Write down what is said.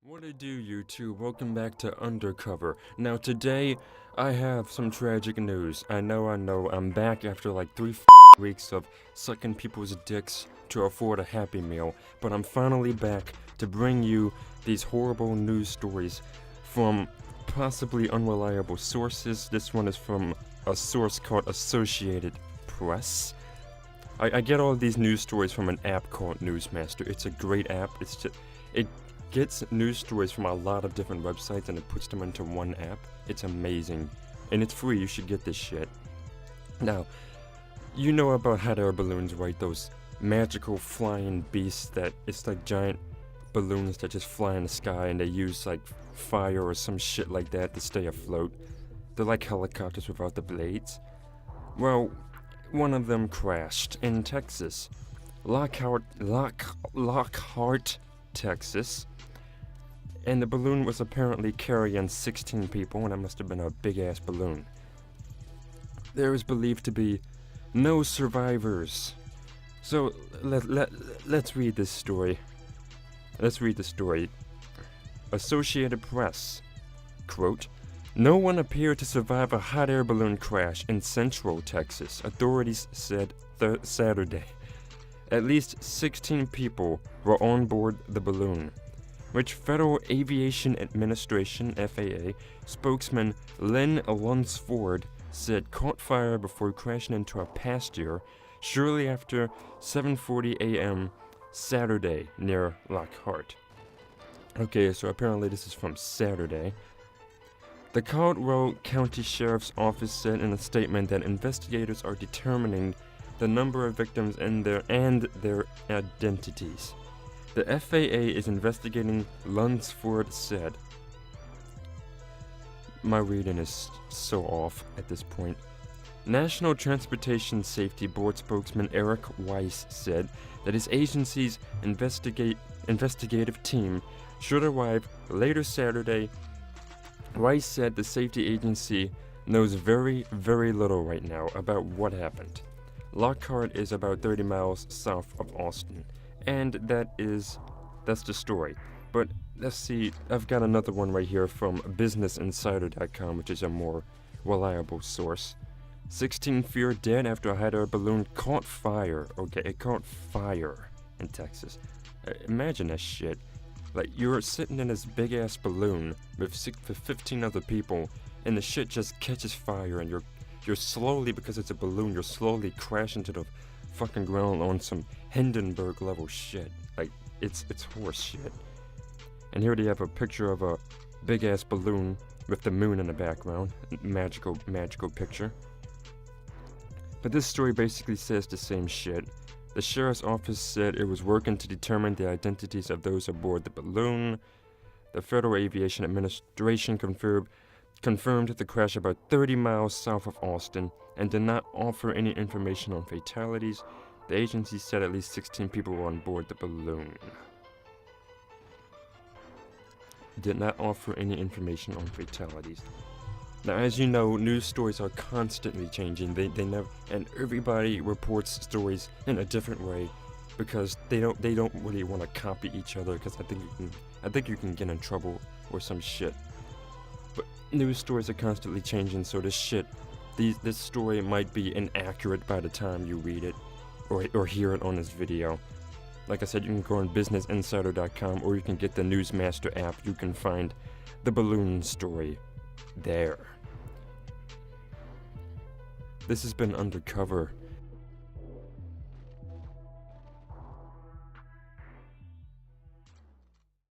What I do, YouTube? Welcome back to UnderKover. Now today, I have some tragic news. I know, I'm back after like 3 weeks of sucking people's dicks to afford a Happy Meal, but I'm finally back to bring you these horrible news stories from possibly unreliable sources. This one is from a source called Associated Press. I get all these news stories from an app called Newsmaster. It's a great app. It gets news stories from a lot of different websites and it puts them into one app. It's amazing. And it's free, you should get this shit. Now, you know about hot air balloons, right? Those magical flying beasts that it's like giant balloons that just fly in the sky and they use like fire or some shit like that to stay afloat. They're like helicopters without the blades. Well, one of them crashed in Texas. Lockhart, Texas. And the balloon was apparently carrying 16 people, and that must have been a big-ass balloon. There is believed to be no survivors. So, let's read this story. Let's read the story. Associated Press. Quote, "No one appeared to survive a hot air balloon crash in central Texas," authorities said Saturday. At least 16 people were on board the balloon, which Federal Aviation Administration (FAA) spokesman Lynn Lunsford said caught fire before crashing into a pasture shortly after 7:40 a.m. Saturday near Lockhart. Okay, so apparently this is from Saturday. The Caldwell County Sheriff's Office said in a statement that investigators are determining the number of victims and their identities. The FAA is investigating, Lunsford said. My reading is so off at this point. National Transportation Safety Board spokesman Eric Weiss said that his agency's investigative team should arrive later Saturday. Weiss said the safety agency knows very, very little right now about what happened. Lockhart is about 30 miles south of Austin. And that's the story. But let's see, I've got another one right here from BusinessInsider.com, which is a more reliable source. 16 feared dead after a hot air balloon caught fire. Okay, it caught fire in Texas. Imagine that shit. Like, you're sitting in this big-ass balloon with 15 other people, and the shit just catches fire, and you're slowly, because it's a balloon, you're slowly crashing to the fucking ground on some Hindenburg level shit. Like, it's horse shit. And here they have a picture of a big ass balloon with the moon in the background. Magical picture. But this story basically says the same shit. The sheriff's office said it was working to determine the identities of those aboard the balloon. The Federal Aviation Administration confirmed the crash about 30 miles south of Austin and did not offer any information on fatalities. The agency said at least 16 people were on board the balloon. Did not offer any information on fatalities. Now, as you know, news stories are constantly changing. They never, and everybody reports stories in a different way because they don't really want to copy each other, because I think you can get in trouble or some shit. But news stories are constantly changing, so this story might be inaccurate by the time you read it or hear it on this video. Like I said, you can go on BusinessInsider.com, or you can get the Newsmaster app. You can find the balloon story there. This has been UnderKover.